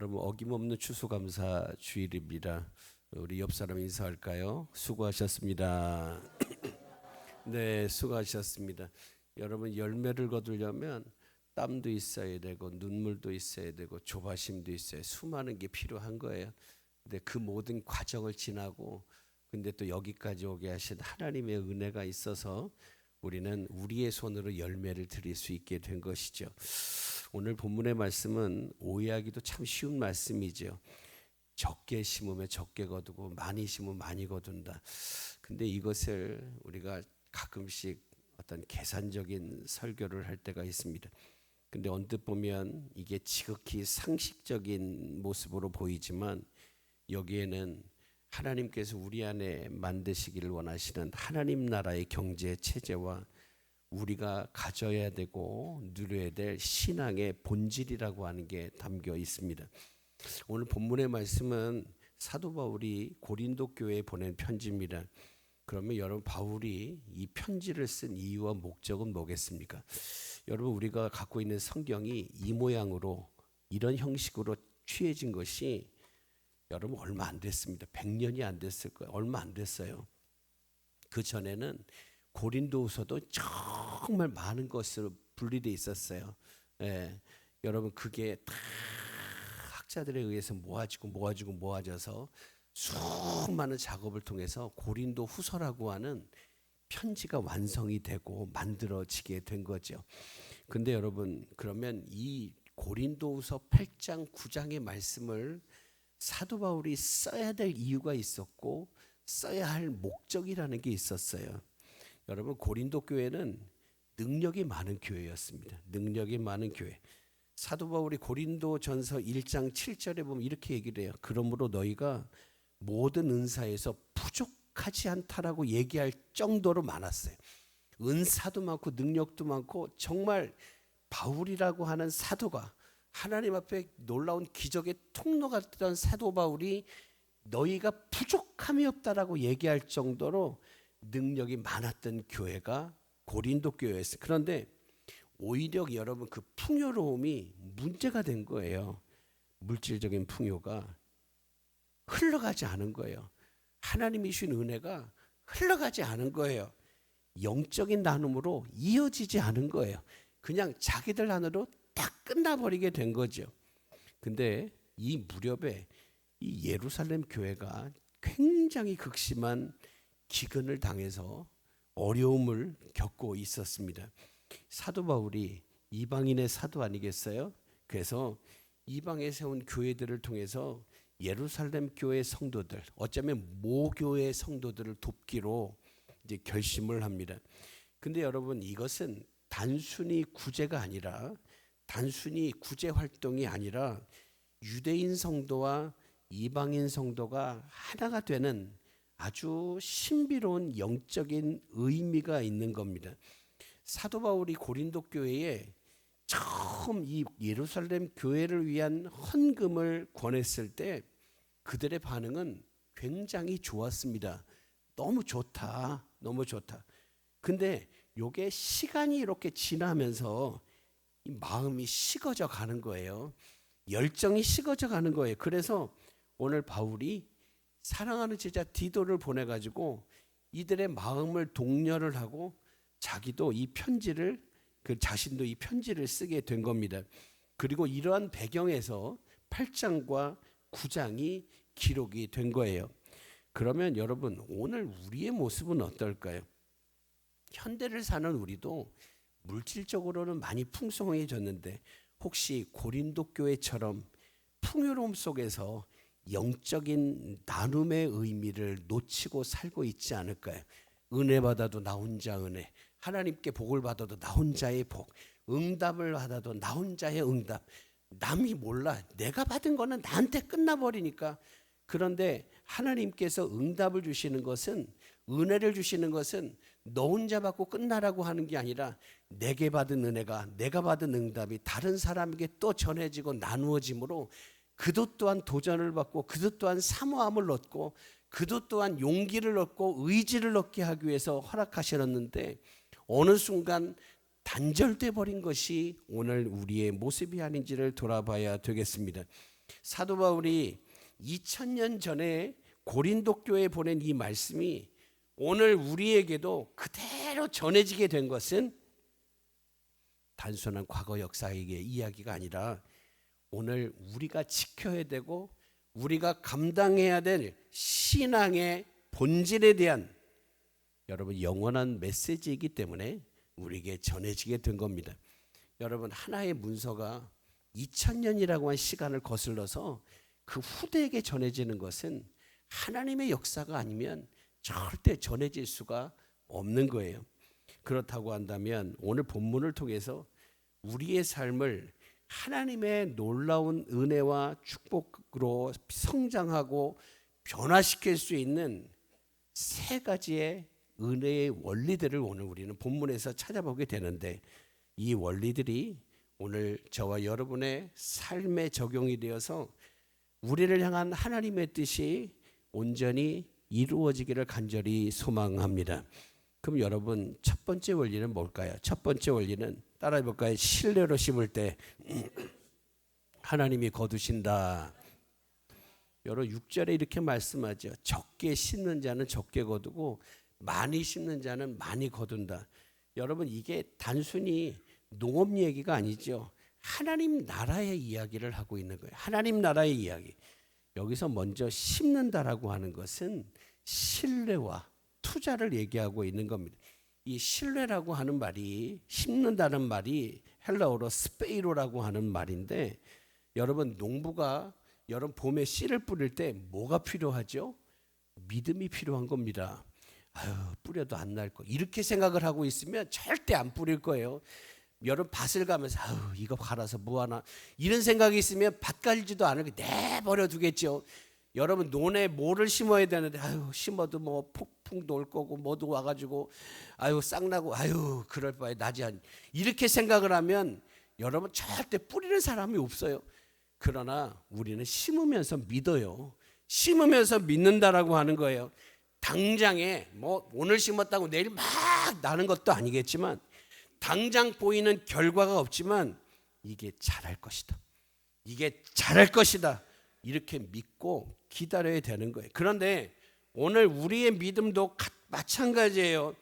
여러분 어김없는 추수감사 주일입니다. 우리 옆 사람 인사할까요? 수고하셨습니다. 네, 수고하셨습니다. 여러분 열매를 거두려면 땀도 있어야 되고 눈물도 있어야 되고 조바심도 있어야 수많은 게 필요한 거예요. 근데 그 모든 과정을 지나고 근데 또 여기까지 오게 하신 하나님의 은혜가 있어서 우리는 우리의 손으로 열매를 드릴 수 있게 된 것이죠. 오늘 본문의 말씀은 오해하기도 참 쉬운 말씀이죠. 적게 심으면 적게 거두고 많이 심으면 많이 거둔다. 근데 이것을 우리가 가끔씩 어떤 계산적인 설교를 할 때가 있습니다. 근데 언뜻 보면 이게 지극히 상식적인 모습으로 보이지만 여기에는 하나님께서 우리 안에 만드시기를 원하시는 하나님 나라의 경제 체제와 우리가 가져야 되고 누려야 될 신앙의 본질이라고 하는 게 담겨 있습니다. 오늘 본문의 말씀은 사도 바울이 고린도 교회에 보낸 편지입니다. 그러면 여러분 바울이 이 편지를 쓴 이유와 목적은 뭐겠습니까? 여러분 우리가 갖고 있는 성경이 이 모양으로 이런 형식으로 취해진 것이 여러분 얼마 안 됐습니다. 100년이 안 됐을 거예요. 얼마 안 됐어요. 그 전에는 고린도후서도 정말 많은 것으로 분리되어 있었어요. 예, 여러분 그게 다 학자들에 의해서 모아져서 수많은 작업을 통해서 고린도후서라고 하는 편지가 완성이 되고 만들어지게 된 거죠. 근데 여러분 그러면 이 고린도후서 8장 9장의 말씀을 사도 바울이 써야 될 이유가 있었고 써야 할 목적이라는 게 있었어요. 여러분 고린도 교회는 능력이 많은 교회였습니다. 능력이 많은 교회. 사도 바울이 고린도전서 1장 7절에 보면 이렇게 얘기를 해요. 그러므로 너희가 모든 은사에서 부족하지 않다라고 얘기할 정도로 많았어요. 은사도 많고 능력도 많고 정말 바울이라고 하는 사도가 하나님 앞에 놀라운 기적의 통로가 되던 사도 바울이 너희가 부족함이 없다라고 얘기할 정도로 능력이 많았던 교회가 고린도 교회였어요. 그런데 오히려 여러분 그 풍요로움이 문제가 된 거예요. 물질적인 풍요가 흘러가지 않은 거예요. 하나님이 주신 은혜가 흘러가지 않은 거예요. 영적인 나눔으로 이어지지 않은 거예요. 그냥 자기들 안으로 딱 끝나버리게 된 거죠. 근데 이 무렵에 이 예루살렘 교회가 굉장히 극심한 기근을 당해서 어려움을 겪고 있었습니다. 사도 바울이 이방인의 사도 아니겠어요? 그래서 이방에 세운 교회들을 통해서 예루살렘 교회 성도들, 어쩌면 모교회 성도들을 돕기로 이제 결심을 합니다. 근데 여러분 이것은 단순히 구제가 아니라 단순히 구제 활동이 아니라 유대인 성도와 이방인 성도가 하나가 되는 아주 신비로운 영적인 의미가 있는 겁니다. 사도 바울이 고린도 교회에 처음 이 예루살렘 교회를 위한 헌금을 권했을 때 그들의 반응은 굉장히 좋았습니다. 너무 좋다. 너무 좋다. 근데 요게 시간이 이렇게 지나면서 이 마음이 식어져 가는 거예요. 열정이 식어져 가는 거예요. 그래서 오늘 바울이 사랑하는 제자 디도를 보내가지고 이들의 마음을 독려를 하고 자기도 이 편지를 자신도 이 편지를 쓰게 된 겁니다. 그리고 이러한 배경에서 8장과 9장이 기록이 된 거예요. 그러면 여러분 오늘 우리의 모습은 어떨까요? 현대를 사는 우리도 물질적으로는 많이 풍성해졌는데 혹시 고린도 교회처럼 풍요로움 속에서 영적인 나눔의 의미를 놓치고 살고 있지 않을까요? 은혜 받아도 나 혼자 은혜, 하나님께 복을 받아도 나 혼자의 복, 응답을 받아도 나 혼자의 응답. 남이 몰라. 내가 받은 거는 나한테 끝나버리니까. 그런데 하나님께서 응답을 주시는 것은, 은혜를 주시는 것은 너 혼자 받고 끝나라고 하는 게 아니라 내게 받은 은혜가, 내가 받은 응답이 다른 사람에게 또 전해지고 나누어지므로 그도 또한 도전을 받고 그도 또한 사모함을 얻고 그도 또한 용기를 얻고 의지를 얻게 하기 위해서 허락하셨는데 어느 순간 단절돼 버린 것이 오늘 우리의 모습이 아닌지를 돌아봐야 되겠습니다. 사도 바울이 2000년 전에 고린도 교회에 보낸 이 말씀이 오늘 우리에게도 그대로 전해지게 된 것은 단순한 과거 역사의 이야기가 아니라 오늘 우리가 지켜야 되고 우리가 감당해야 될 신앙의 본질에 대한 여러분 영원한 메시지이기 때문에 우리에게 전해지게 된 겁니다. 여러분 하나의 문서가 2000년이라고 한 시간을 거슬러서 그 후대에게 전해지는 것은 하나님의 역사가 아니면 절대 전해질 수가 없는 거예요. 그렇다고 한다면 오늘 본문을 통해서 우리의 삶을 하나님의 놀라운 은혜와 축복으로 성장하고 변화시킬 수 있는 세 가지의 은혜의 원리들을 오늘 우리는 본문에서 찾아보게 되는데, 이 원리들이 오늘 저와 여러분의 삶에 적용이 되어서 우리를 향한 하나님의 뜻이 온전히 이루어지기를 간절히 소망합니다. 그럼 여러분 첫 번째 원리는 뭘까요? 첫 번째 원리는 따라해 볼까요? 신뢰로 심을 때 하나님이 거두신다. 여러분 6절에 이렇게 말씀하죠. 적게 심는 자는 적게 거두고 많이 심는 자는 많이 거둔다. 여러분 이게 단순히 농업 얘기가 아니죠. 하나님 나라의 이야기를 하고 있는 거예요. 하나님 나라의 이야기. 여기서 먼저 심는다라고 하는 것은 신뢰와 투자를 얘기하고 있는 겁니다. 이 신뢰라고 하는 말이, 심는다는 말이 헬라어로 스페이로라고 하는 말인데, 여러분 농부가 여러분 봄에 씨를 뿌릴 때 뭐가 필요하죠? 믿음이 필요한 겁니다. 아유 뿌려도 안 날 거, 이렇게 생각을 하고 있으면 절대 안 뿌릴 거예요. 여러분 밭을 가면서 아유 이거 갈아서 뭐하나 이런 생각이 있으면 밭 갈지도 않을 게 내버려 두겠죠. 여러분 논에 뭐를 심어야 되는데 아유 심어도 뭐 폭풍도 올 거고 뭐도 와가지고 아유 싹나고 아유 그럴 바에 나지 않, 이렇게 생각을 하면 여러분 절대 뿌리는 사람이 없어요. 그러나 우리는 심으면서 믿어요. 심으면서 믿는다라고 하는 거예요. 당장에 뭐 오늘 심었다고 내일 막 나는 것도 아니겠지만, 당장 보이는 결과가 없지만 이게 잘할 것이다, 이게 잘할 것이다, 이렇게 믿고 기다려야 되는 거예요. 그런데 오늘 우리의 믿음도 마찬가지예요.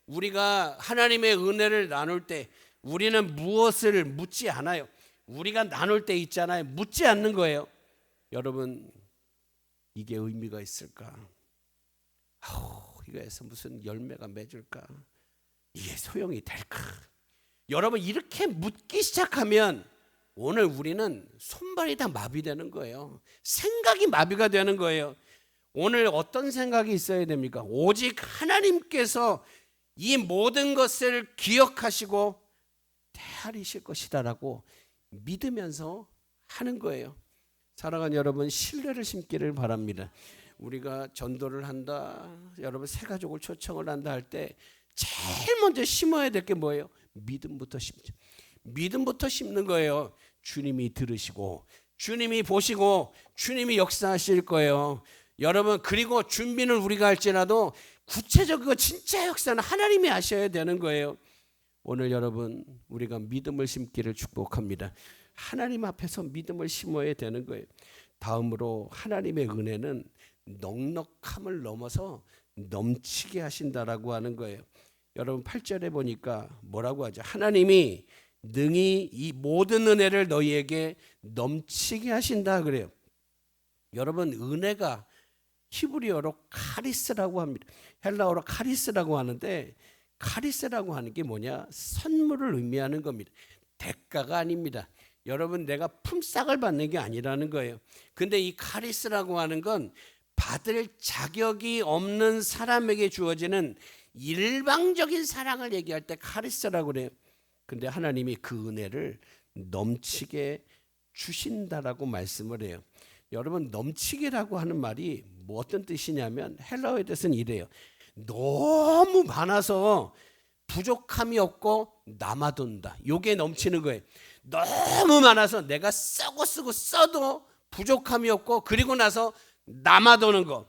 우리가 하나님의 은혜를 나눌 때 우리는 무엇을 묻지 않아요. 우리가 나눌 때 있잖아요, 묻지 않는 거예요. 여러분 이게 의미가 있을까? 이거에서 무슨 열매가 맺을까? 이게 소용이 될까? 여러분 이렇게 묻기 시작하면 오늘 우리는 손발이 다 마비되는 거예요. 생각이 마비가 되는 거예요. 오늘 어떤 생각이 있어야 됩니까? 오직 하나님께서 이 모든 것을 기억하시고 헤아리실 것이다라고 믿으면서 하는 거예요. 사랑하는 여러분, 신뢰를 심기를 바랍니다. 우리가 전도를 한다, 여러분 새가족을 초청을 한다 할 때 제일 먼저 심어야 될 게 뭐예요? 믿음부터 심죠. 믿음부터 심는 거예요. 주님이 들으시고 주님이 보시고 주님이 역사하실 거예요. 여러분 그리고 준비는 우리가 할지라도 구체적이고 진짜 역사는 하나님이 하셔야 되는 거예요. 오늘 여러분 우리가 믿음을 심기를 축복합니다. 하나님 앞에서 믿음을 심어야 되는 거예요. 다음으로 하나님의 은혜는 넉넉함을 넘어서 넘치게 하신다라고 하는 거예요. 여러분 8절에 보니까 뭐라고 하죠? 하나님이 능히 이 모든 은혜를 너희에게 넘치게 하신다 그래요. 여러분 은혜가 히브리어로 카리스라고 합니다. 헬라어로 카리스라고 하는데, 카리스라고 하는 게 뭐냐? 선물을 의미하는 겁니다. 대가가 아닙니다. 여러분 내가 품삯을 받는 게 아니라는 거예요. 근데 이 카리스라고 하는 건 받을 자격이 없는 사람에게 주어지는 일방적인 사랑을 얘기할 때 카리스라고 그래요. 근데 하나님이 그 은혜를 넘치게 주신다라고 말씀을 해요. 여러분 넘치게라고 하는 말이 뭐 어떤 뜻이냐면 헬라어에 대해서는 이래요. 너무 많아서 부족함이 없고 남아돈다. 요게 넘치는 거예요. 너무 많아서 내가 쓰고 써도 부족함이 없고 그리고 나서 남아도는 거.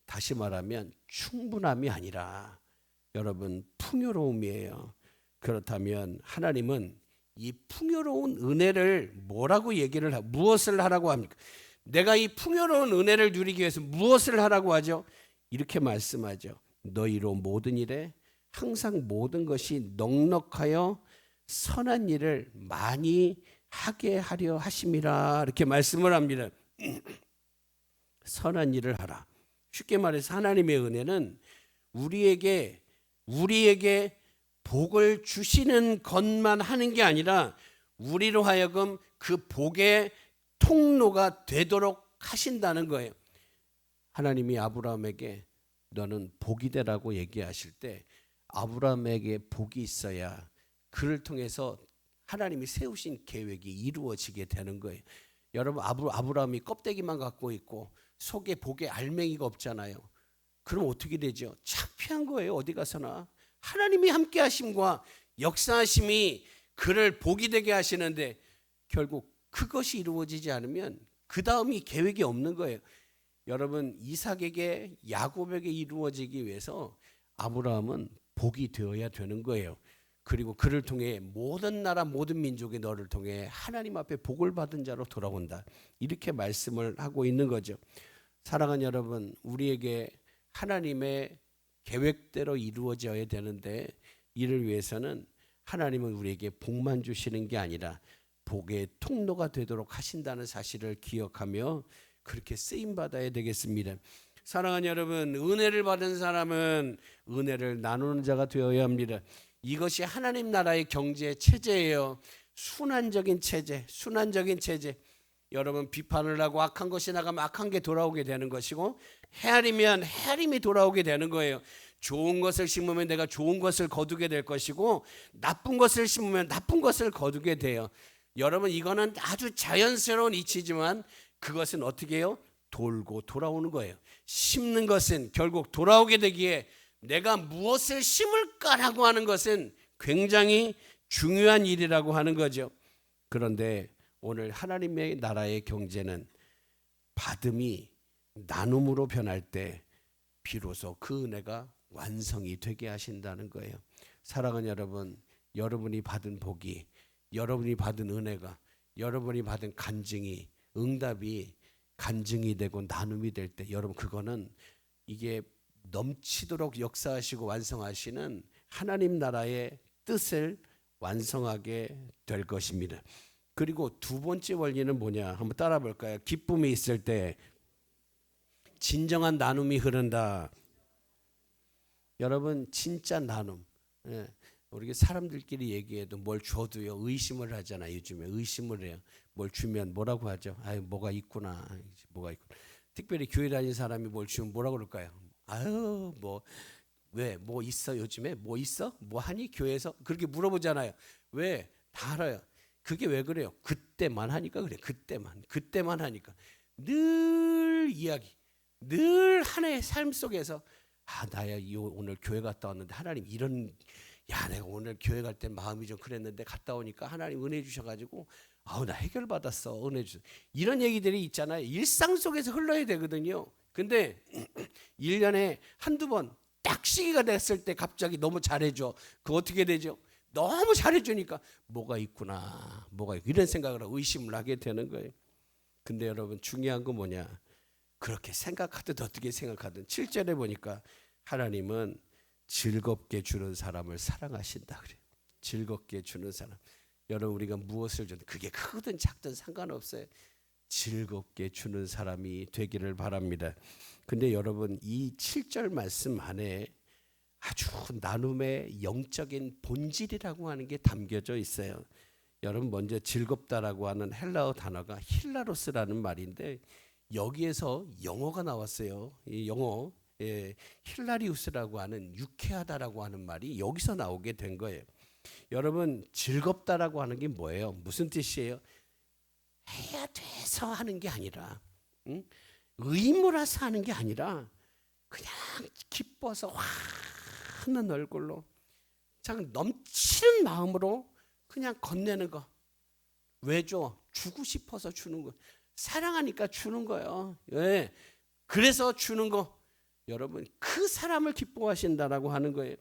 다시 말하면 충분함이 아니라 여러분 풍요로움이에요. 그렇다면 하나님은 이 풍요로운 은혜를 뭐라고 무엇을 하라고 합니까? 내가 이 풍요로운 은혜를 누리기 위해서 무엇을 하라고 하죠? 이렇게 말씀하죠. 너희로 모든 일에 항상 모든 것이 넉넉하여 선한 일을 많이 하게 하려 하심이라, 이렇게 말씀을 합니다. 선한 일을 하라. 쉽게 말해서 하나님의 은혜는 우리에게 복을 주시는 것만 하는 게 아니라 우리로 하여금 그 복의 통로가 되도록 하신다는 거예요. 하나님이 아브라함에게 너는 복이 되라고 얘기하실 때 아브라함에게 복이 있어야 그를 통해서 하나님이 세우신 계획이 이루어지게 되는 거예요. 여러분, 아브라함이 껍데기만 갖고 있고 속에 복의 알맹이가 없잖아요. 그럼 어떻게 되죠? 창피한 거예요. 어디 가서나 하나님이 함께 하심과 역사하심이 그를 복이 되게 하시는데 결국 그것이 이루어지지 않으면 그 다음이 계획이 없는 거예요. 여러분, 이삭에게 야곱에게 이루어지기 위해서 아브라함은 복이 되어야 되는 거예요. 그리고 그를 통해 모든 나라 모든 민족이 너를 통해 하나님 앞에 복을 받은 자로 돌아온다, 이렇게 말씀을 하고 있는 거죠. 사랑하는 여러분, 우리에게 하나님의 계획대로 이루어져야 되는데 이를 위해서는 하나님은 우리에게 복만 주시는 게 아니라 복의 통로가 되도록 하신다는 사실을 기억하며 그렇게 쓰임받아야 되겠습니다. 사랑하는 여러분, 은혜를 받은 사람은 은혜를 나누는 자가 되어야 합니다. 이것이 하나님 나라의 경제 체제예요. 순환적인 체제. 여러분, 비판을 하고 악한 것이 나가면 악한 게 돌아오게 되는 것이고, 헤아리면 헤아림이 돌아오게 되는 거예요. 좋은 것을 심으면 내가 좋은 것을 거두게 될 것이고, 나쁜 것을 심으면 나쁜 것을 거두게 돼요. 여러분, 이거는 아주 자연스러운 이치지만 그것은 어떻게 해요? 돌고 돌아오는 거예요. 심는 것은 결국 돌아오게 되기에 내가 무엇을 심을까라고 하는 것은 굉장히 중요한 일이라고 하는 거죠. 그런데 오늘 하나님의 나라의 경제는 받음이 나눔으로 변할 때 비로소 그 은혜가 완성이 되게 하신다는 거예요. 사랑하는 여러분, 여러분이 받은 복이, 여러분이 받은 은혜가, 여러분이 받은 간증이, 응답이 간증이 되고 나눔이 될 때 여러분, 그거는 이게 넘치도록 역사하시고 완성하시는 하나님 나라의 뜻을 완성하게 될 것입니다. 그리고 두 번째 원리는 뭐냐? 한번 따라 볼까요? 기쁨이 있을 때 진정한 나눔이 흐른다. 여러분, 진짜 나눔. 우리가 사람들끼리 얘기해도 뭘 줘도요, 의심을 하잖아요. 요즘에 의심을 해요. 뭘 주면 뭐라고 하죠? 아유, 뭐가 있구나. 특별히 교회 다니는 사람이 뭘 주면 뭐라고 그럴까요? 아유, 왜? 뭐 있어? 요즘에 뭐 있어? 뭐 하니? 교회에서? 그렇게 물어보잖아요. 왜? 다 알아요. 그게 왜 그래요? 그때만 하니까 그래. 그때만 하니까. 늘 이야기, 늘 하나의 삶 속에서 나야 오늘 교회 갔다 왔는데 하나님 내가 오늘 교회 갈 때 마음이 좀 그랬는데 갔다 오니까 하나님 은혜 주셔가지고 나 해결받았어, 은혜 주셔. 이런 얘기들이 있잖아요. 일상 속에서 흘러야 되거든요. 근데 1년에 한두 번 딱 시기가 됐을 때 갑자기 너무 잘해줘. 그거 어떻게 되죠? 너무 잘해주니까 뭐가 있구나, 이런 생각을 하고 의심을 하게 되는 거예요. 근데 여러분, 중요한 건 뭐냐? 그렇게 생각하든 어떻게 생각하든 7절에 보니까 하나님은 즐겁게 주는 사람을 사랑하신다 그래요. 즐겁게 주는 사람. 여러분, 우리가 무엇을 줘도 그게 크든 작든 상관없어요. 즐겁게 주는 사람이 되기를 바랍니다. 근데 여러분, 이 7절 말씀 안에 아주 나눔의 영적인 본질이라고 하는 게 담겨져 있어요. 여러분, 먼저 즐겁다라고 하는 헬라어 단어가 힐라로스라는 말인데 여기에서 영어가 나왔어요. 이 영어 힐라리우스라고 하는 유쾌하다라고 하는 말이 여기서 나오게 된 거예요. 여러분, 즐겁다라고 하는 게 뭐예요? 무슨 뜻이에요? 해야 돼서 하는 게 아니라, 의무라서 하는 게 아니라 그냥 기뻐서 환한 얼굴로 참 넘치는 마음으로 그냥 건네는 거. 왜 줘? 주고 싶어서 주는 거. 사랑하니까 주는 거예요. 왜? 그래서 주는 거. 여러분, 그 사람을 기뻐하신다라고 하는 거예요.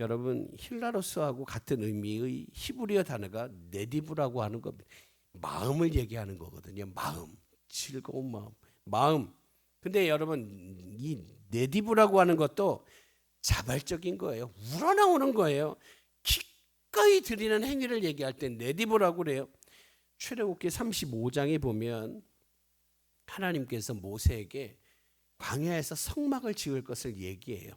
여러분 힐라로스하고 같은 의미의 히브리어 단어가 네디브라고 하는 겁니다. 마음을 얘기하는 거거든요. 마음, 즐거운 마음, 마음. 근데 여러분 이 네디브라고 하는 것도 자발적인 거예요. 우러나오는 거예요. 기꺼이 드리는 행위를 얘기할 때 네디브라고 그래요. 출애굽기 35장에 보면 하나님께서 모세에게 광야에서 성막을 지을 것을 얘기해요.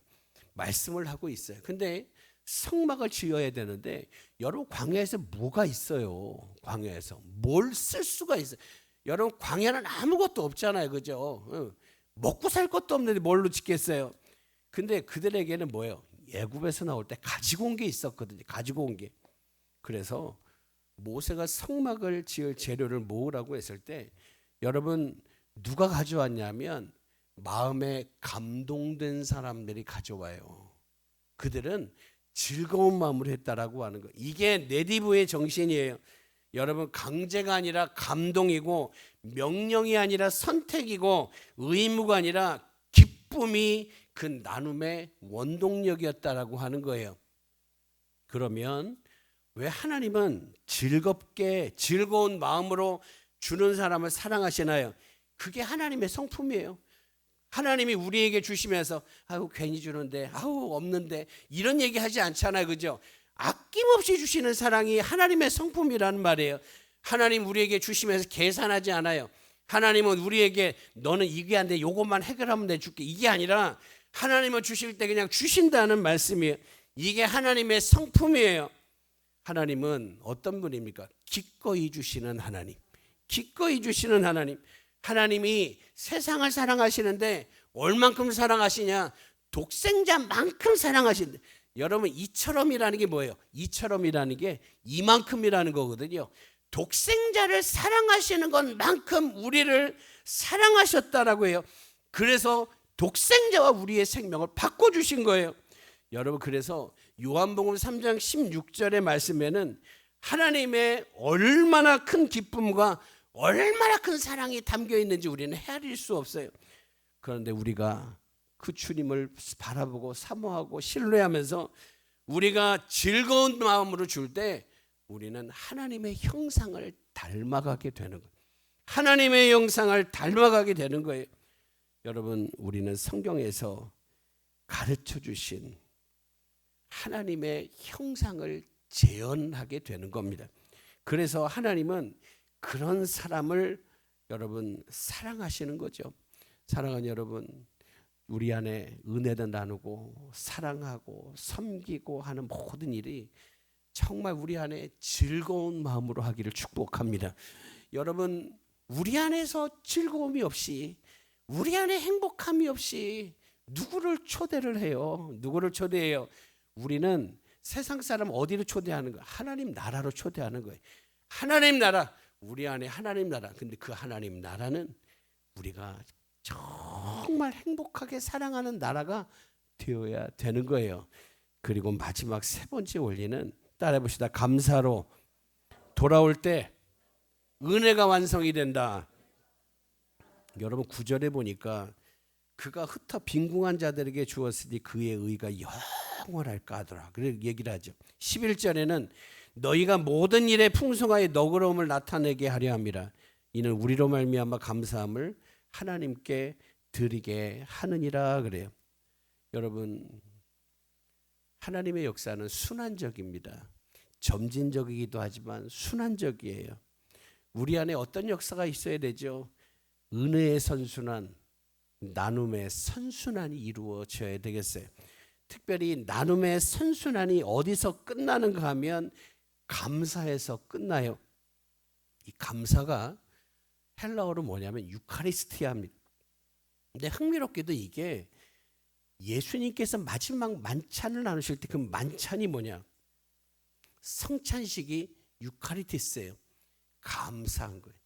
말씀을 하고 있어요. 근데 성막을 지어야 되는데 여러분 광야에서 뭐가 있어요? 광야에서 뭘 쓸 수가 있어요? 여러분 광야는 아무것도 없잖아요. 그죠? 먹고 살 것도 없는데 뭘로 짓겠어요? 근데 그들에게는 뭐예요? 애굽에서 나올 때 가지고 온 게 있었거든요. 가지고 온 게. 그래서 모세가 성막을 지을 재료를 모으라고 했을 때 여러분 누가 가져왔냐면 마음에 감동된 사람들이 가져와요. 그들은 즐거운 마음으로 했다라고 하는 거. 이게 네디브의 정신이에요. 여러분 강제가 아니라 감동이고 명령이 아니라 선택이고 의무가 아니라 기쁨이 그 나눔의 원동력이었다라고 하는 거예요. 그러면 왜 하나님은 즐겁게 즐거운 마음으로 주는 사람을 사랑하시나요? 그게 하나님의 성품이에요. 하나님이 우리에게 주시면서 아우 괜히 주는데 아우 없는데 이런 얘기 하지 않잖아요. 그죠? 아낌없이 주시는 사랑이 하나님의 성품이라는 말이에요. 하나님 우리에게 주시면서 계산하지 않아요. 하나님은 우리에게 너는 이게 안 돼 요것만 해결하면 내줄게 이게 아니라 하나님은 주실 때 그냥 주신다는 말씀이에요. 이게 하나님의 성품이에요. 하나님은 어떤 분입니까? 기꺼이 주시는 하나님. 기꺼이 주시는 하나님. 하나님이 세상을 사랑하시는데 얼만큼 사랑하시냐? 독생자만큼 사랑하시는데 여러분 이처럼이라는 게 뭐예요? 이처럼이라는 게 이만큼이라는 거거든요. 독생자를 사랑하시는 것만큼 우리를 사랑하셨다라고 해요. 그래서 독생자와 우리의 생명을 바꿔주신 거예요. 여러분 그래서 요한복음 3장 16절의 말씀에는 하나님의 얼마나 큰 기쁨과 얼마나 큰 사랑이 담겨 있는지 우리는 헤아릴 수 없어요. 그런데 우리가 그 주님을 바라보고 사모하고 신뢰하면서 우리가 즐거운 마음으로 줄 때 우리는 하나님의 형상을 닮아가게 되는 거예요. 하나님의 형상을 닮아가게 되는 거예요. 여러분 우리는 성경에서 가르쳐 주신 하나님의 형상을 재현하게 되는 겁니다. 그래서 하나님은 그런 사람을 여러분 사랑하시는 거죠. 사랑하는 여러분 우리 안에 은혜도 나누고 사랑하고 섬기고 하는 모든 일이 정말 우리 안에 즐거운 마음으로 하기를 축복합니다. 여러분 우리 안에서 즐거움이 없이 우리 안에 행복함이 없이 누구를 초대를 해요? 누구를 초대해요? 우리는 세상 사람 어디로 초대하는 거예요? 하나님 나라로 초대하는 거예요. 하나님 나라 우리 안에 하나님 나라. 근데 그 하나님 나라는 우리가 정말 행복하게 사랑하는 나라가 되어야 되는 거예요. 그리고 마지막 세 번째 원리는 따라해 봅시다. 감사로 돌아올 때 은혜가 완성이 된다. 여러분 9절에 보니까 그가 흩어 빈궁한 자들에게 주었으니 그의 의가 영원할까 하더라. 그렇게 얘기를 하죠. 11절에는 너희가 모든 일에 풍성하게 너그러움을 나타내게 하려 함이라. 이는 우리로 말미암아 감사함을 하나님께 드리게 하느니라 그래요. 여러분 하나님의 역사는 순환적입니다. 점진적이기도 하지만 순환적이에요. 우리 안에 어떤 역사가 있어야 되죠? 은혜의 선순환, 나눔의 선순환이 이루어져야 되겠어요. 특별히 나눔의 선순환이 어디서 끝나는가 하면 감사에서 끝나요. 이 감사가 헬라어로 뭐냐면 유카리스티아입니다. 근데 흥미롭게도 이게 예수님께서 마지막 만찬을 나누실 때 그 만찬이 뭐냐? 성찬식이 유카리티스예요. 감사한 거예요.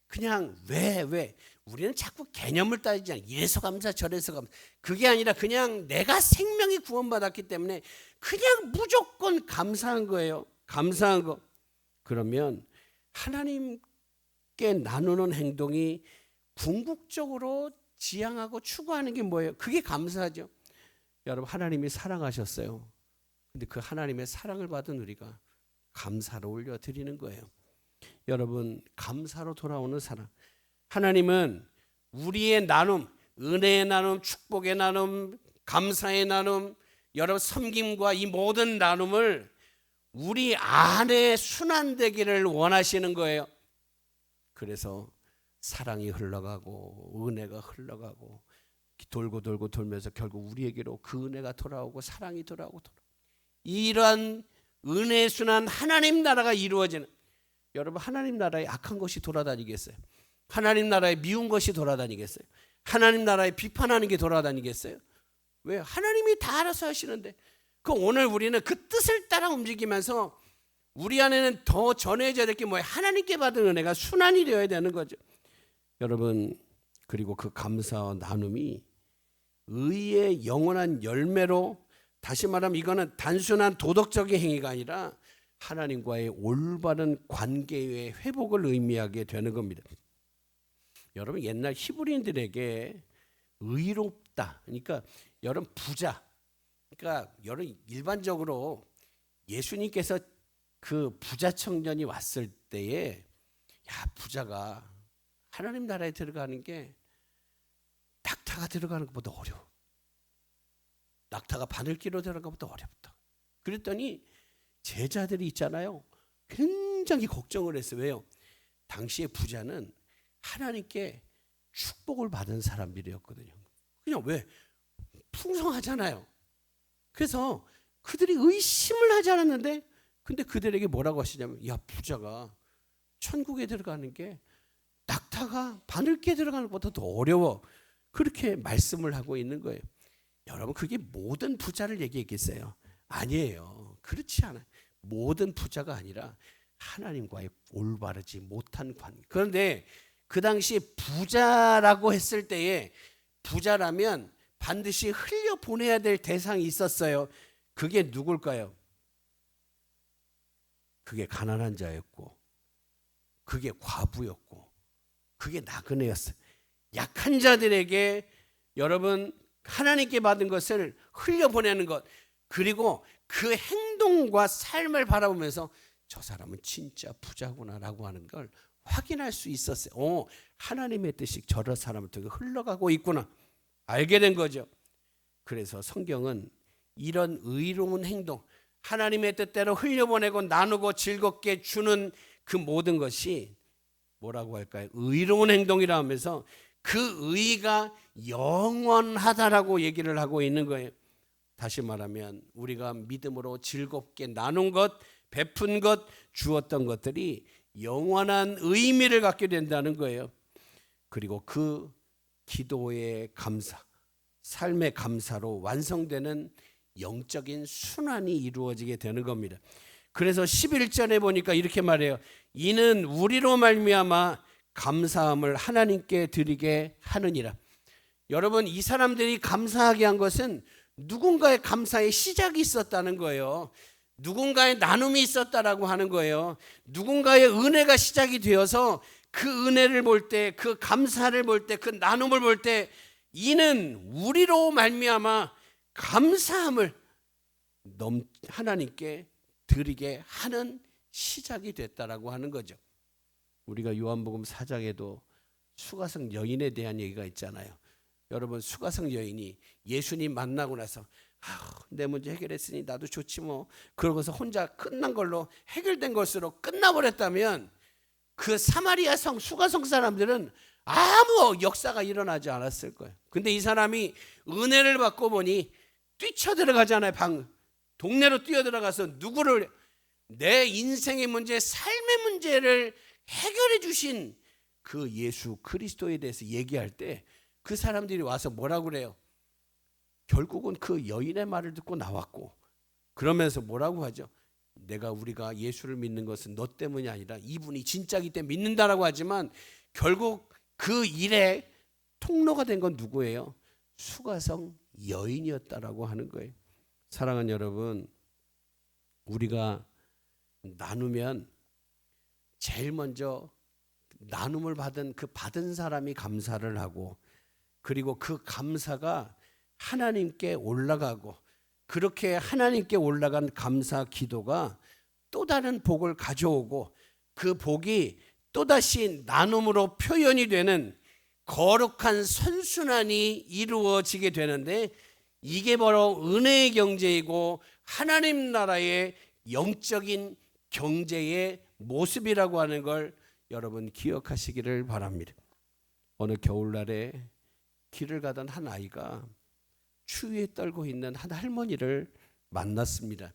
그냥 왜 우리는 자꾸 개념을 따지잖아요. 이래서 감사 저래서 감사. 그게 아니라 그냥 내가 생명이 구원받았기 때문에 그냥 무조건 감사한 거예요. 감사한 거. 그러면 하나님께 나누는 행동이 궁극적으로 지향하고 추구하는 게 뭐예요? 그게 감사하죠. 여러분 하나님이 사랑하셨어요. 근데 그 하나님의 사랑을 받은 우리가 감사로 올려드리는 거예요. 여러분, 감사로 돌아오는 사랑. 하나님은 우리의 나눔, 은혜의 나눔, 축복의 나눔, 감사의 나눔, 여러분 섬김과 이 모든 나눔을 우리 안에 순환되기를 원하시는 거예요. 그래서 사랑이 흘러가고 은혜가 흘러가고 돌고 돌고 돌면서 결국 우리에게로 그 은혜가 돌아오고 사랑이 돌아오고 이러한 은혜의 순환, 하나님 나라가 이루어지는, 여러분 하나님 나라에 악한 것이 돌아다니겠어요? 하나님 나라에 미운 것이 돌아다니겠어요? 하나님 나라에 비판하는 게 돌아다니겠어요? 왜? 하나님이 다 알아서 하시는데. 오늘 우리는 그 뜻을 따라 움직이면서 우리 안에는 더 전해져야 될 게 뭐예요? 하나님께 받은 은혜가 순환이 되어야 되는 거죠. 여러분, 그리고 그 감사와 나눔이 의의 영원한 열매로, 다시 말하면 이거는 단순한 도덕적인 행위가 아니라 하나님과의 올바른 관계의 회복을 의미하게 되는 겁니다. 여러분, 옛날 히브리인들에게 의롭다, 그러니까 여러분 부자, 그러니까 여러분 일반적으로 예수님께서 그 부자 청년이 왔을 때에, 야, 부자가 하나님 나라에 들어가는 게 낙타가 들어가는 것보다 어려워. 낙타가 바늘기로 들어가는 것보다 어렵다. 그랬더니 제자들이 있잖아요, 굉장히 걱정을 했어요. 왜요? 당시의 부자는 하나님께 축복을 받은 사람들이었거든요. 그냥 왜? 풍성하잖아요. 그래서 그들이 의심을 하지 않았는데, 근데 그들에게 뭐라고 하시냐면, 야, 부자가 천국에 들어가는 게 낙타가 바늘기에 들어가는 것보다 더 어려워. 그렇게 말씀을 하고 있는 거예요. 여러분, 그게 모든 부자를 얘기했겠어요? 아니에요. 그렇지 않아요. 모든 부자가 아니라 하나님과의 올바르지 못한 관계. 그런데 그 당시 부자라고 했을 때에, 부자라면 반드시 흘려보내야 될 대상이 있었어요. 그게 누굴까요? 그게 가난한 자였고, 그게 과부였고, 그게 나그네였어요. 약한 자들에게 여러분 하나님께 받은 것을 흘려보내는 것, 그리고 그 행동과 삶을 바라보면서 저 사람은 진짜 부자구나라고 하는 걸 확인할 수 있었어요. 하나님의 뜻이 저런 사람을 통해 흘러가고 있구나, 알게 된 거죠. 그래서 성경은 이런 의로운 행동, 하나님의 뜻대로 흘려보내고 나누고 즐겁게 주는 그 모든 것이 뭐라고 할까요? 의로운 행동이라 하면서 그 의가 영원하다라고 얘기를 하고 있는 거예요. 다시 말하면 우리가 믿음으로 즐겁게 나눈 것, 베푼 것, 주었던 것들이 영원한 의미를 갖게 된다는 거예요. 그리고 그 기도의 감사, 삶의 감사로 완성되는 영적인 순환이 이루어지게 되는 겁니다. 그래서 11절에 보니까 이렇게 말해요. 이는 우리로 말미암아 감사함을 하나님께 드리게 하느니라. 여러분, 이 사람들이 감사하게 한 것은 누군가의 감사의 시작이 있었다는 거예요. 누군가의 나눔이 있었다라고 하는 거예요. 누군가의 은혜가 시작이 되어서 그 은혜를 볼 때, 그 감사를 볼 때, 그 나눔을 볼 때, 이는 우리로 말미암아 감사함을 하나님께 드리게 하는 시작이 됐다라고 하는 거죠. 우리가 요한복음 4장에도 수가성 여인에 대한 얘기가 있잖아요. 여러분, 수가성 여인이 예수님 만나고 나서 내 문제 해결했으니 나도 좋지 뭐, 그러고서 혼자 끝난 걸로, 해결된 것으로 끝나버렸다면 그 사마리아 성, 수가성 사람들은 아무 역사가 일어나지 않았을 거예요. 근데 이 사람이 은혜를 받고 보니 뛰쳐들어가잖아요. 동네로 뛰어들어가서 누구를, 내 인생의 문제, 삶의 문제를 해결해 주신 그 예수 그리스도에 대해서 얘기할 때 그 사람들이 와서 뭐라고 그래요? 결국은 그 여인의 말을 듣고 나왔고, 그러면서 뭐라고 하죠? 우리가 예수를 믿는 것은 너 때문이 아니라 이분이 진짜기 때문에 믿는다라고 하지만, 결국 그 일의 통로가 된 건 누구예요? 수가성 여인이었다라고 하는 거예요. 사랑하는 여러분, 우리가 나누면 제일 먼저 나눔을 받은 그 받은 사람이 감사를 하고, 그리고 그 감사가 하나님께 올라가고, 그렇게 하나님께 올라간 감사 기도가 또 다른 복을 가져오고 그 복이 또다시 나눔으로 표현이 되는 거룩한 선순환이 이루어지게 되는데, 이게 바로 은혜의 경제이고 하나님 나라의 영적인 경제의 모습이라고 하는 걸 여러분 기억하시기를 바랍니다. 어느 겨울날에 길을 가던 한 아이가 추위에 떨고 있는 한 할머니를 만났습니다.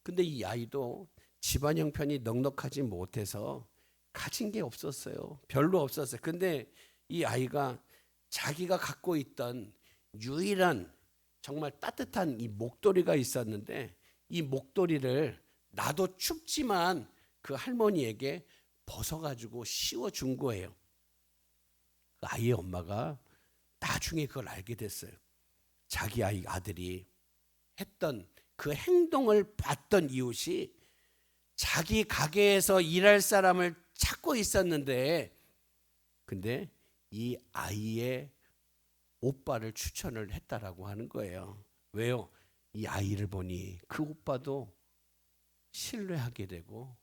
근데 이 아이도 집안 형편이 넉넉하지 못해서 가진 게 없었어요. 별로 없었어요. 근데 이 아이가 자기가 갖고 있던 유일한 정말 따뜻한 이 목도리가 있었는데, 이 목도리를 나도 춥지만 그 할머니에게 벗어가지고 씌워준 거예요. 그 아이의 엄마가 나중에 그걸 알게 됐어요. 자기 아들이 했던 그 행동을 봤던 이웃이 자기 가게에서 일할 사람을 찾고 있었는데, 근데 이 아이의 오빠를 추천을 했다라고 하는 거예요. 왜요? 이 아이를 보니 그 오빠도 신뢰하게 되고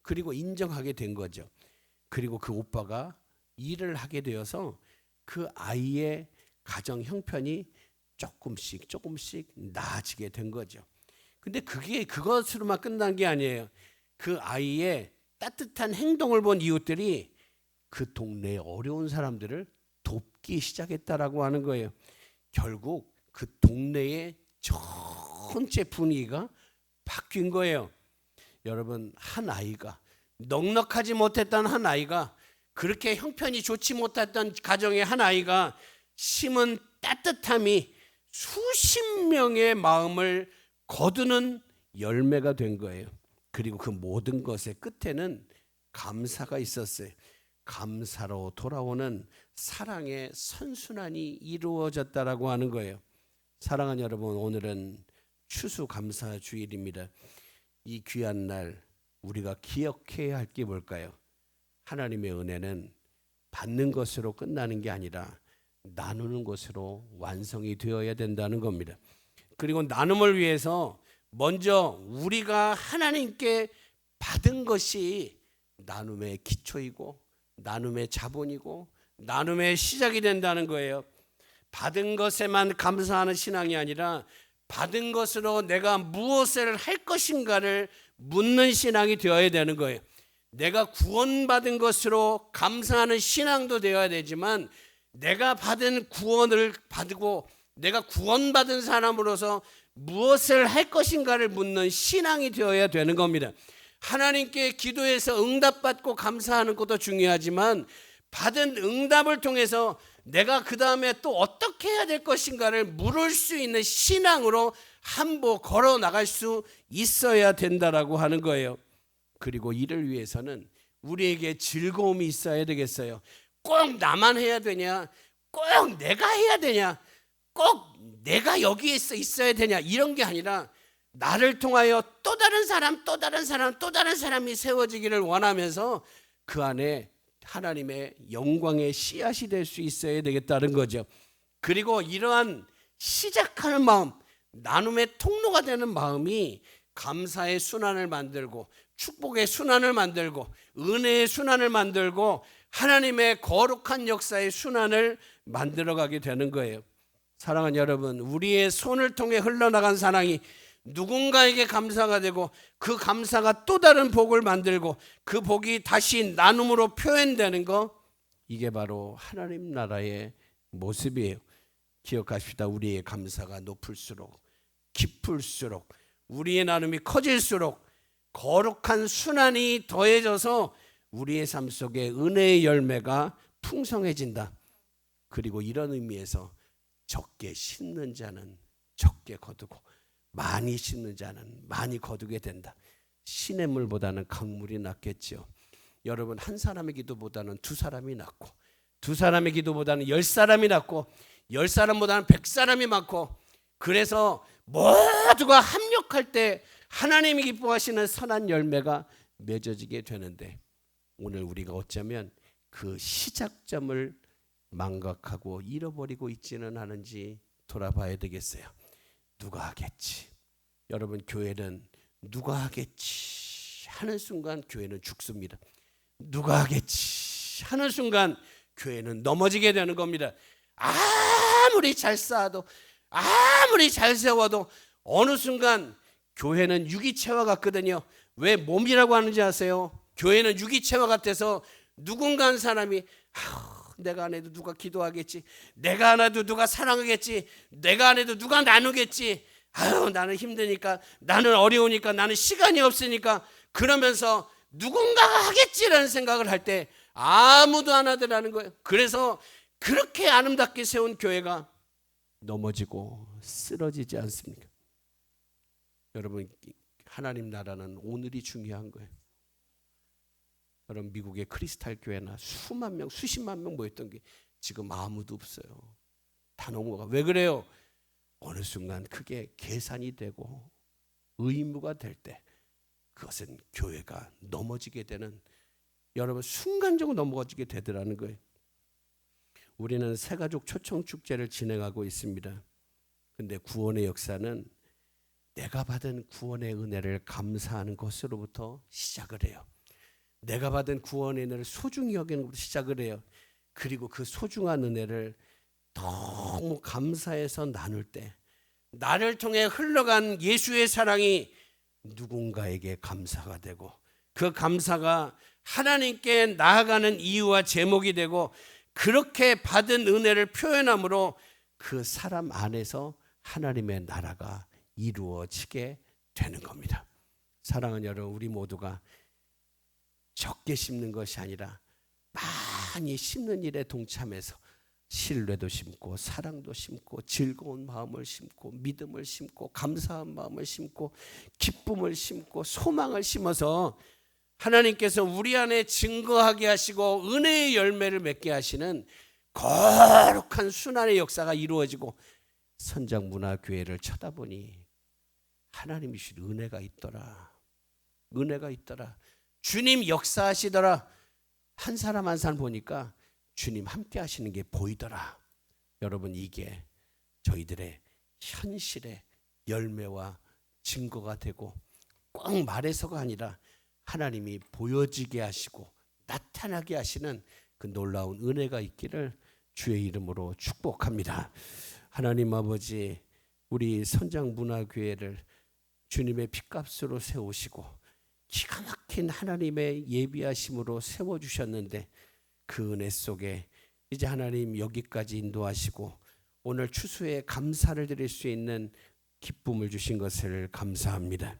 그리고 인정하게 된 거죠. 그리고 그 오빠가 일을 하게 되어서 그 아이의 가정 형편이 조금씩 나아지게 된 거죠. 근데 그게 그것으로만 끝난 게 아니에요. 그 아이의 따뜻한 행동을 본 이웃들이 그 동네의 어려운 사람들을 돕기 시작했다라고 하는 거예요. 결국 그 동네의 전체 분위기가 바뀐 거예요. 여러분, 한 아이가, 넉넉하지 못했던 한 아이가, 그렇게 형편이 좋지 못했던 가정의 한 아이가 심은 따뜻함이 수십 명의 마음을 거두는 열매가 된 거예요. 그리고 그 모든 것의 끝에는 감사가 있었어요. 감사로 돌아오는 사랑의 선순환이 이루어졌다라고 하는 거예요. 사랑하는 여러분, 오늘은 추수감사주일입니다. 이 귀한 날 우리가 기억해야 할 게 뭘까요? 하나님의 은혜는 받는 것으로 끝나는 게 아니라 나누는 것으로 완성이 되어야 된다는 겁니다. 그리고 나눔을 위해서 먼저 우리가 하나님께 받은 것이 나눔의 기초이고 나눔의 자본이고 나눔의 시작이 된다는 거예요. 받은 것에만 감사하는 신앙이 아니라 받은 것으로 내가 무엇을 할 것인가를 묻는 신앙이 되어야 되는 거예요. 내가 구원받은 것으로 감사하는 신앙도 되어야 되지만, 내가 받은 구원을 받고 내가 구원받은 사람으로서 무엇을 할 것인가를 묻는 신앙이 되어야 되는 겁니다. 하나님께 기도해서 응답받고 감사하는 것도 중요하지만, 받은 응답을 통해서 내가 그 다음에 또 어떻게 해야 될 것인가를 물을 수 있는 신앙으로 한보 걸어 나갈 수 있어야 된다라고 하는 거예요. 그리고 이를 위해서는 우리에게 즐거움이 있어야 되겠어요. 꼭 나만 해야 되냐? 꼭 내가 해야 되냐? 꼭 내가 여기에 있어야 되냐? 이런 게 아니라 나를 통하여 또 다른 사람이 세워지기를 원하면서 그 안에 하나님의 영광의 씨앗이 될 수 있어야 되겠다는 거죠. 그리고 이러한 시작하는 마음, 나눔의 통로가 되는 마음이 감사의 순환을 만들고 축복의 순환을 만들고 은혜의 순환을 만들고 하나님의 거룩한 역사의 순환을 만들어가게 되는 거예요. 사랑하는 여러분, 우리의 손을 통해 흘러나간 사랑이 누군가에게 감사가 되고 그 감사가 또 다른 복을 만들고 그 복이 다시 나눔으로 표현되는 거, 이게 바로 하나님 나라의 모습이에요. 기억하십시다. 우리의 감사가 높을수록 깊을수록 우리의 나눔이 커질수록 거룩한 순환이 더해져서 우리의 삶 속에 은혜의 열매가 풍성해진다. 그리고 이런 의미에서 적게 심는 자는 적게 거두고 많이 심는 자는 많이 거두게 된다. 시냇물보다는 강물이 낫겠죠. 여러분, 한 사람의 기도보다는 두 사람이 낫고 두 사람의 기도보다는 10사람이 낫고 10사람보다는 100사람이 많고, 그래서 모두가 합력할 때 하나님이 기뻐하시는 선한 열매가 맺어지게 되는데, 오늘 우리가 어쩌면 그 시작점을 망각하고 잃어버리고 있지는 않은지 돌아봐야 되겠어요. 누가 하겠지. 여러분, 교회는 누가 하겠지 하는 순간 교회는 죽습니다. 누가 하겠지 하는 순간 교회는 넘어지게 되는 겁니다. 아무리 잘 쌓아도 아무리 잘 세워도 어느 순간 교회는 유기체와 같거든요. 왜 몸이라고 하는지 아세요? 교회는 유기체와 같아서 누군가 한 사람이 내가 안 해도 누가 기도하겠지, 내가 안 해도 누가 사랑하겠지, 내가 안 해도 누가 나누겠지, 나는 힘드니까, 나는 어려우니까, 나는 시간이 없으니까, 그러면서 누군가가 하겠지라는 생각을 할 때 아무도 안 하더라는 거예요. 그래서 그렇게 아름답게 세운 교회가 넘어지고 쓰러지지 않습니까? 여러분, 하나님 나라는 오늘이 중요한 거예요. 여러분, 미국의 크리스탈 교회나 수만 명, 수십만 명 모였던 게 지금 아무도 없어요. 다 넘어가. 왜 그래요? 어느 순간 그게 계산이 되고 의무가 될 때 그것은 교회가 넘어지게 되는, 여러분, 순간적으로 넘어지게 되더라는 거예요. 우리는 새가족 초청축제를 진행하고 있습니다. 근데 구원의 역사는 내가 받은 구원의 은혜를 감사하는 것으로부터 시작을 해요. 내가 받은 구원의 은혜를 소중히 여기는 것부터 시작을 해요. 그리고 그 소중한 은혜를 너무 감사해서 나눌 때 나를 통해 흘러간 예수의 사랑이 누군가에게 감사가 되고, 그 감사가 하나님께 나아가는 이유와 제목이 되고, 그렇게 받은 은혜를 표현함으로 그 사람 안에서 하나님의 나라가 이루어지게 되는 겁니다. 사랑하는 여러분, 우리 모두가 적게 심는 것이 아니라 많이 심는 일에 동참해서 신뢰도 심고 사랑도 심고 즐거운 마음을 심고 믿음을 심고 감사한 마음을 심고 기쁨을 심고 소망을 심어서 하나님께서 우리 안에 증거하게 하시고 은혜의 열매를 맺게 하시는 거룩한 순환의 역사가 이루어지고, 선장문화교회를 쳐다보니 하나님이 주신 은혜가 있더라. 은혜가 있더라. 주님 역사하시더라. 한 사람 한 사람 보니까 주님 함께 하시는 게 보이더라. 여러분, 이게 저희들의 현실의 열매와 증거가 되고, 꼭 말해서가 아니라 하나님이 보여지게 하시고 나타나게 하시는 그 놀라운 은혜가 있기를 주의 이름으로 축복합니다. 하나님 아버지, 우리 선장문화교회를 주님의 핏값으로 세우시고 기가 막힌 하나님의 예비하심으로 세워주셨는데, 그 은혜 속에 이제 하나님 여기까지 인도하시고 오늘 추수에 감사를 드릴 수 있는 기쁨을 주신 것을 감사합니다.